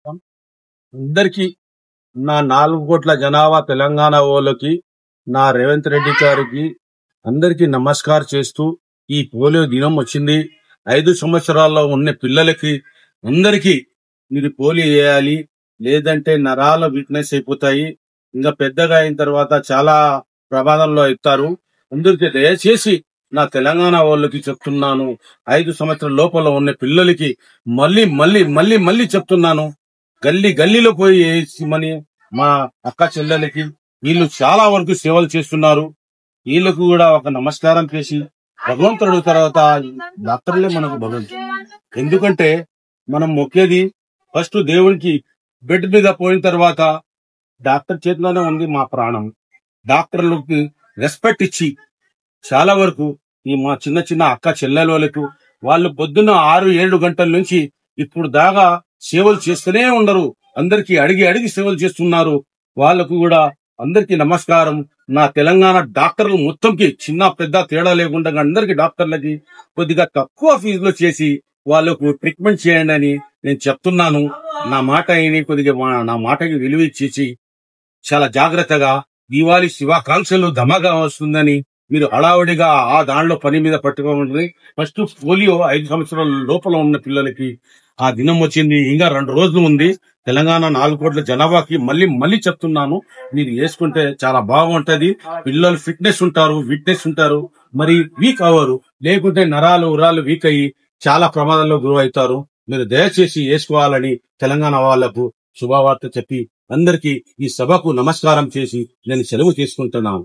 అందరికీ నా 4 కోట్ల జనాభా తెలంగాణ వాళ్ళకి, నా రేవంత్ రెడ్డి గారికి అందరికీ నమస్కారం చేస్తూ, ఈ పోలియో దినం వచ్చింది. 5 సంవత్సరాల్లో ఉన్న పిల్లలకి అందరికీ మీరు పోలియో వేయాలి, లేదంటే నరాల వీక్నెస్ అయిపోతాయి. ఇంకా పెద్దగా అయిన తర్వాత చాలా ప్రమాదంలో అవుతారు. అందరికీ దయచేసి నా తెలంగాణ వాళ్ళకి చెప్తున్నాను, 5 సంవత్సరాల లోపల ఉన్న పిల్లలకి మళ్ళీ మళ్ళీ మళ్ళీ మళ్ళీ చెప్తున్నాను, గల్లీలో పోయి వేసిమని మా అక్క చెల్లెలకి. వీళ్ళు చాలా వరకు సేవలు చేస్తున్నారు. వీళ్ళకు కూడా ఒక నమస్కారం చేసి, భగవంతుడు తర్వాత డాక్టర్లే మనకు భగవంతుడు. ఎందుకంటే మనం మొక్కేది ఫస్ట్ దేవునికి. బెడ్ మీద పోయిన తర్వాత డాక్టర్ చేతిలోనే ఉంది మా ప్రాణం. డాక్టర్లకి రెస్పెక్ట్ ఇచ్చి చాలా వరకు ఈ మా చిన్న చిన్న అక్క చెల్లెలకు వాళ్ళు పొద్దున్న 6-7 గంటల నుంచి ఇప్పుడు దాకా సేవలు చేస్తూనే ఉండరు. అందరికీ అడిగి సేవలు చేస్తున్నారు. వాళ్ళకు కూడా అందరికీ నమస్కారం. నా తెలంగాణ డాక్టర్లు మొత్తంకి చిన్న పెద్ద తేడా లేకుండా అందరికి డాక్టర్లకి కొద్దిగా తక్కువ ఫీజులో చేసి వాళ్ళకు ట్రీట్మెంట్ చేయండి అని నేను చెప్తున్నాను. నా మాట అయిని కొద్దిగా నా మాటకి విలువ ఇచ్చేసి చాలా జాగ్రత్తగా దీవాలి శివాకాంక్షలు ధమాగా వస్తుందని మీరు హడావుడిగా ఆ దానిలో పని మీద పట్టుకోండి. ఫస్ట్ పోలియో 5 సంవత్సరాల లోపల ఉన్న పిల్లలకి ఆ దినం వచ్చింది. ఇంకా 2 రోజులు ఉంది. తెలంగాణ 4 కోట్ల జనాభాకి మళ్ళీ చెప్తున్నాను, మీరు వేసుకుంటే చాలా బాగుంటది. పిల్లలు ఫిట్నెస్ ఉంటారు, మరి వీక్ అవ్వరు. లేకుంటే ఉరాలు వీక్ అయ్యి చాలా ప్రమాదంలో గురవుతారు. మీరు దయచేసి వేసుకోవాలని తెలంగాణ వాళ్లకు శుభవార్త చెప్పి అందరికీ ఈ సభకు నమస్కారం చేసి నేను సెలవు తీసుకుంటున్నాను.